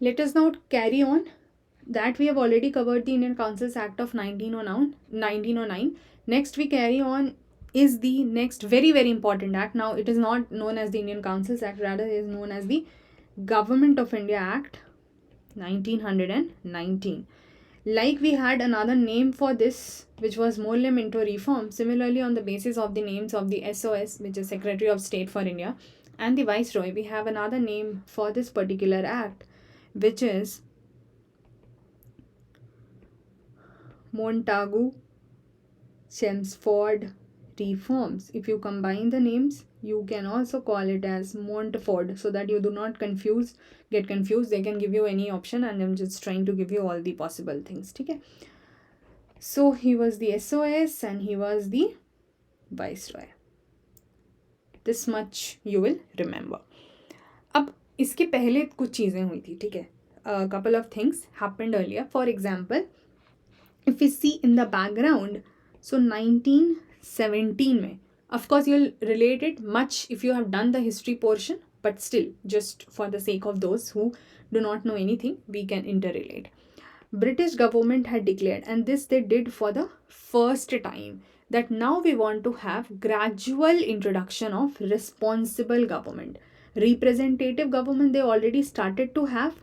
Let us now carry on. That we have already covered the Indian Councils Act of 1909. Next we carry on is the next very very important act. Now it is not known as the Indian Councils Act, rather it is known as the Government of India Act 1919. Like we had another name for this, which was Molye Minto Reform. Similarly, on the basis of the names of the SOS, which is Secretary of State for India, and the Viceroy, we have another name for this particular act, which is Montagu Chelmsford Reforms. If you combine the names, you can also call it as Montford, so that you do not get confused. They can give you any option, and I'm just trying to give you all the possible things. Okay. So he was the SOS and he was the Viceroy. This much you will remember. अब इसके पहले कुछ चीज़ें हुई थी, ठीक है. A couple of things happened earlier. For example, if we see in the background, so 1917 में, of course you'll relate it much if you have done the history portion, but still, just for the sake of those who do not know anything, we can interrelate. British government had declared, and this they did for the first time, that now we want to have gradual introduction of responsible government. Representative government they already started to have,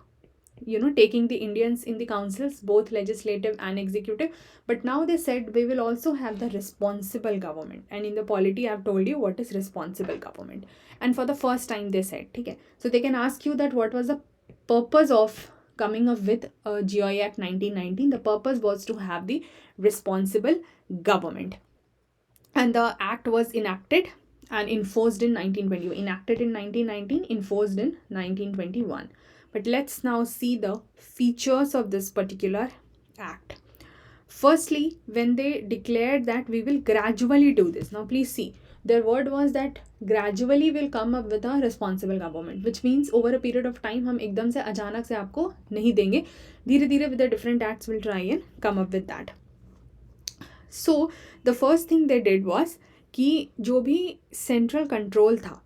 taking the Indians in the councils, both legislative and executive. But now they said we will also have the responsible government. And in the polity, I've told you what is responsible government. And for the first time they said, okay. So they can ask you that what was the purpose of coming up with GI Act 1919. The purpose was to have the responsible government. And the act was enacted and enforced in 1920. Enacted in 1919, enforced in 1921. But let's now see the features of this particular act. Firstly, when they declared that we will gradually do this. Now please see, their word was that gradually will come up with a responsible government, which means over a period of time हम एकदम से अचानक से आपको नहीं देंगे, धीरे धीरे with the different acts will try and come up with that. So the first thing they did was कि जो भी central control था,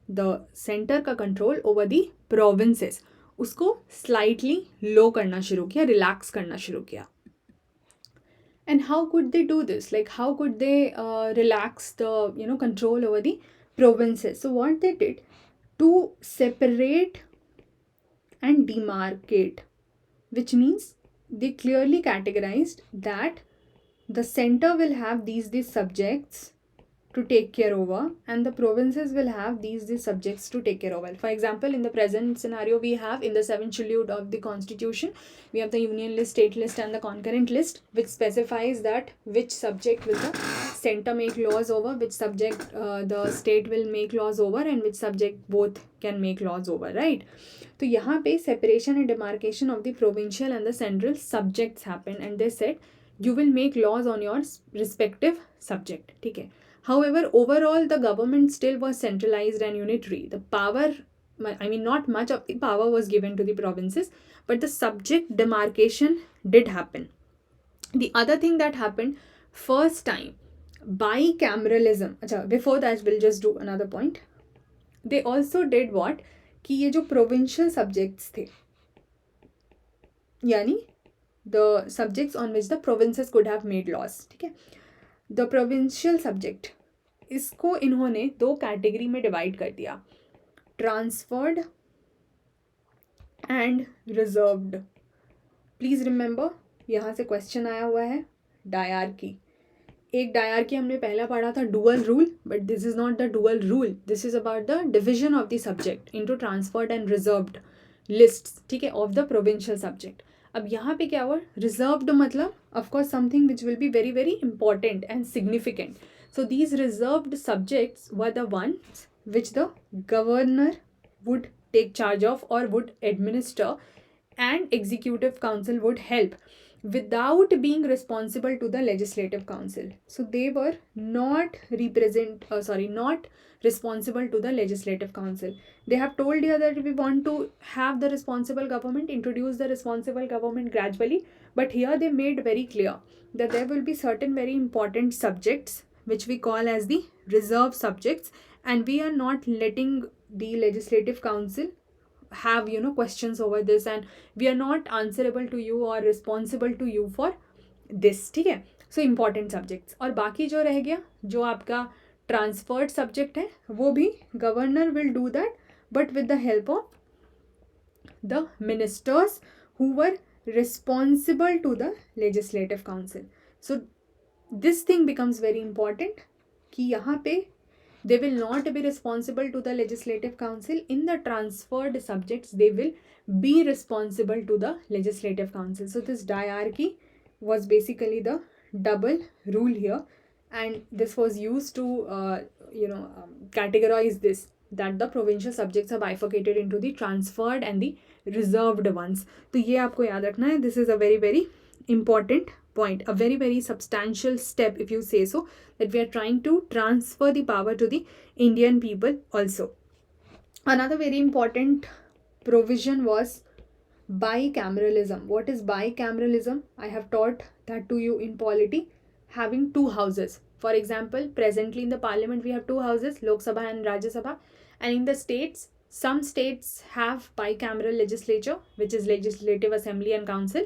the center का control over the provinces, उसको slightly low करना शुरू किया, relax करना शुरू किया. And how could they do this? Like how could they relax the control over the provinces? So what they did, to separate and demarcate, which means they clearly categorized that the center will have these subjects to take care over, and the provinces will have these subjects to take care over. For example, in the present scenario, we have in the 7th schedule of the constitution, we have the union list, state list and the concurrent list, which specifies that which subject will the center make laws over, which subject the state will make laws over, and which subject both can make laws over, right? तो यहाँ पे separation and demarcation of the provincial and the central subjects happen, and they said you will make laws on your respective subject, ठीक है. However, overall, the government still was centralized and unitary. The power, not much of the power was given to the provinces, but the subject demarcation did happen. The other thing that happened, first time, bicameralism. Achha, before that, we'll just do another point. They also did what? कि ये जो provincial subjects थे, यानी the subjects on which the provinces could have made laws, ठीक है. The provincial subject, इसको इन्होंने 2 category में डिवाइड कर दिया, transferred and reserved. Please remember, यहाँ से क्वेश्चन आया हुआ है डायरकी. एक डायरकी हमने पहला पढ़ा था, dual rule, but this is not the dual rule. This is about the division of the subject into transferred and reserved lists, ठीक है, ऑफ द प्रोविंशियल सब्जेक्ट. अब यहाँ पे क्या हुआ, रिजर्व्ड मतलब of course something which will be very very important and significant. So these reserved subjects were the ones which the governor would take charge of और would administer, and executive council would help without being responsible to the legislative council. So they were not not responsible to the legislative council. They have told here that we want to have the responsible government, introduce the responsible government gradually, but here they made very clear that there will be certain very important subjects which we call as the reserve subjects, and we are not letting the legislative council have questions over this, and we are not answerable to you or responsible to you for this. ठीक है, so important subjects. और बाकी जो रह गया, जो आपका transferred subject है, वो भी governor will do that, but with the help of the ministers who were responsible to the legislative council. So this thing becomes very important कि यहाँ पे they will not be responsible to the legislative council. In the transferred subjects, they will be responsible to the legislative council. So this diarchy was basically the double rule here, and this was used to categorize this, that the provincial subjects are bifurcated into the transferred and the reserved ones. तो ये आपको याद रखना है. This is a very very important point, a very very substantial step, if you say so, that we are trying to transfer the power to the Indian people also. Another very important provision was bicameralism. What is bicameralism? I have taught that to you in polity. Having two houses. For example, presently in the parliament we have two houses, Lok Sabha and Rajya Sabha, and in the states, some states have bicameral legislature, which is legislative assembly and council,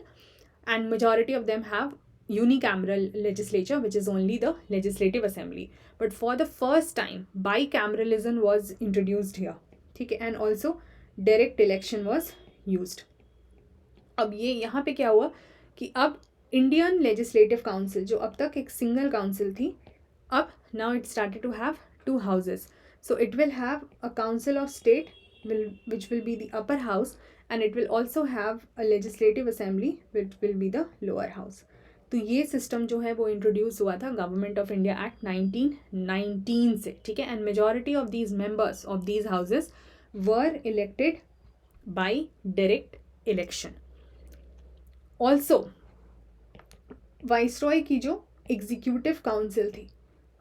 and majority of them have unicameral legislature, which is only the legislative assembly. But for the first time, bicameralism was introduced here. Okay, and also direct election was used. अब ये यहाँ पे क्या हुआ कि अब Indian legislative council, जो अब तक एक सिंगल काउंसिल थी, अब now it started to have two houses. So it will have a council of state which will be the upper house, and it will also have a legislative assembly which will be the lower house. तो ये system जो है वो introduce हुआ था government of India act 1919 से. ठीक है, and majority of these members of these houses were elected by direct election. Also viceroy की जो एग्जीक्यूटिव काउंसिल थी,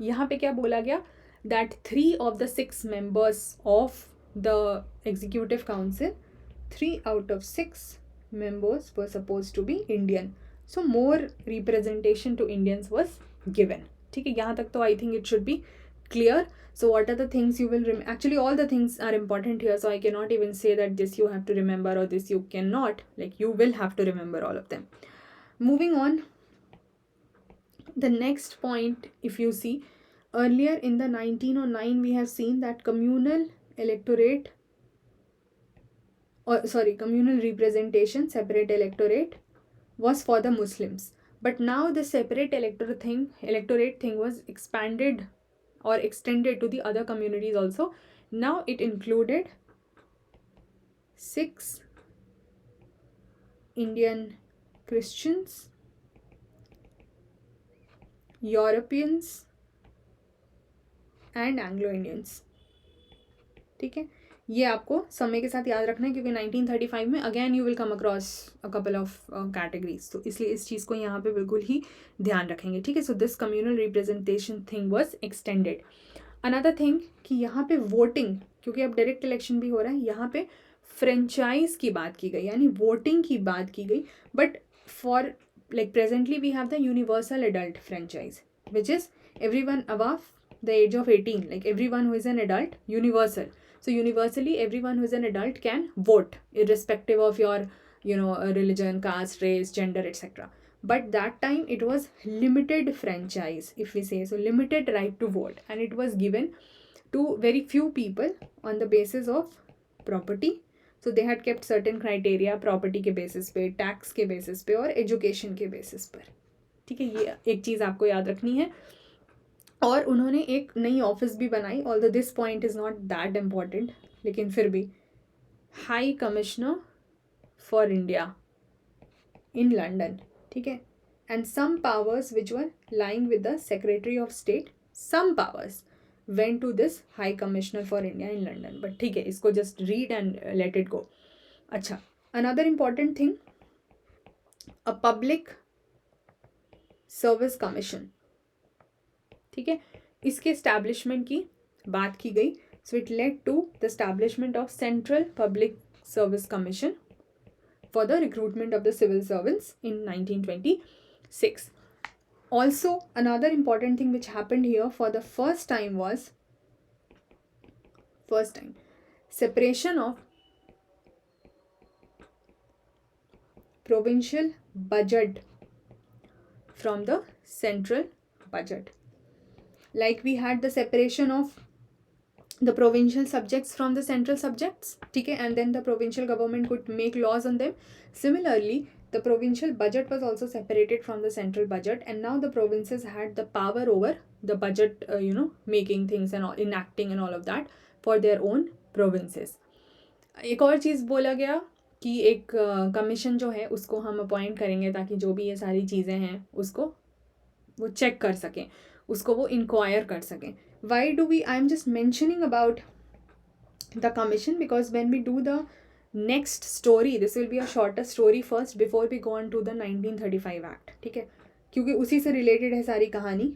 यहाँ पे क्या बोला गया, that 3 of the 6 members of the executive council, 3 out of 6 members were supposed to be Indian. So more representation to Indians was given. ठीक है, यहाँ तक तो I think it should be clear. So what are the things you will actually all the things are important here, so I cannot even say that this you have to remember or this you cannot. Like, you will have to remember all of them. Moving on, the next point, if you see, earlier in the 1909 we have seen that communal representation, separate electorate, was for the Muslims. But now the separate electorate thing was expanded or extended to the other communities also. Now it included 6 Indian Christians, Europeans and Anglo-Indians. ठीक है, ये आपको समय के साथ याद रखना है, क्योंकि 1935 में again you will come across a couple of categories, तो इसलिए इस चीज़ को यहाँ पे बिल्कुल ही ध्यान रखेंगे. ठीक है, so this communal representation thing was extended. Another thing कि यहाँ पे वोटिंग, क्योंकि अब डायरेक्ट इलेक्शन भी हो रहा है, यहाँ पे फ्रेंचाइज की बात की गई, यानी वोटिंग की बात की गई. But for like presently we have the universal adult franchise, which is everyone above the age of 18, like everyone who is an adult, universal. So universally everyone who is an adult can vote, irrespective of your religion, caste, race, gender, etc. But that time it was limited franchise, if we say so, limited right to vote, and it was given to very few people on the basis of property. So they had kept certain criteria, property के basis पे, tax के basis पे और education के basis पर. ठीक है, ये एक चीज़ आपको याद रखनी है. और उन्होंने एक नई ऑफिस भी बनाई, although this point is not that important, लेकिन फिर भी, high commissioner for India in London. ठीक है, and some powers which were lying with the secretary of state, some powers went to this High Commissioner for India in London. But ठीक है, इसको just read and let it go. अच्छा, another important thing, a public service commission. ठीक है, इसके establishment की बात की गई. So it led to the establishment of Central Public Service Commission for the recruitment of the civil servants in 1926. Also, another important thing which happened here for the first time was separation of provincial budget from the central budget. Like we had the separation of the provincial subjects from the central subjects, okay, and then the provincial government could make laws on them. Similarly, the provincial budget was also separated from the central budget, and now the provinces had the power over the budget, making things and all, enacting and all of that for their own provinces. एक और चीज़ बोला गया कि एक commission जो है उसको हम अपॉइंट करेंगे ताकि जो भी ये सारी चीज़ें हैं उसको वो चेक कर सकें, उसको वो इंक्वायर कर सकें. Why do we, I'm just mentioning about the commission because when we do the next story, this will be a shorter story first before we go on to the 1935 act, ठीक है, क्योंकि उसी से related है सारी कहानी.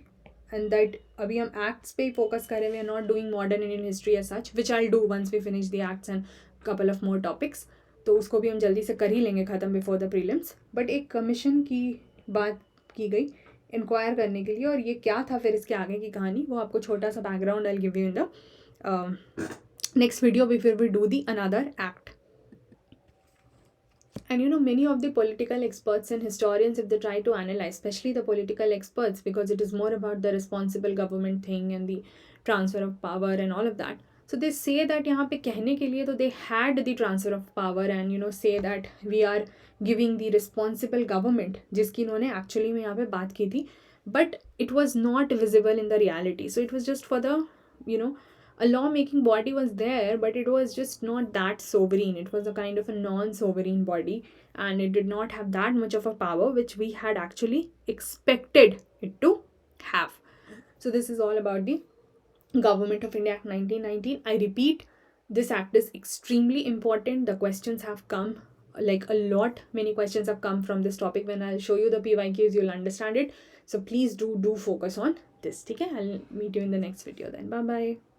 And that अभी हम एक्ट्स पे ही फोकस करें, we are not doing modern Indian history as such, which I do once we finish the acts and couple of more topics. तो उसको भी हम जल्दी से कर ही लेंगे ख़त्म बिफोर द प्रीलिम्स. बट एक कमीशन की बात की गई इंक्वायर करने के लिए, और ये क्या था फिर इसके आगे की कहानी, वो आपको छोटा सा background I give you in the next video before we do the another act. And many of the political experts and historians, if they try to analyze, especially the political experts, because it is more about the responsible government thing and the transfer of power and all of that. So they say that यहाँ पे कहने के लिए तो they had the transfer of power and say that we are giving the responsible government, जिसकी इन्होंने actually में यहाँ पे बात की थी, but it was not visible in the reality. So it was just for the a law-making body was there, but it was just not that sovereign. It was a kind of a non-sovereign body, and it did not have that much of a power which we had actually expected it to have. So this is all about the Government of India Act 1919. I repeat, this act is extremely important. The questions have come like a lot. Many questions have come from this topic. When I'll show you the PYQs, you'll understand it. So please do focus on this. Okay, I'll meet you in the next video then. Bye bye.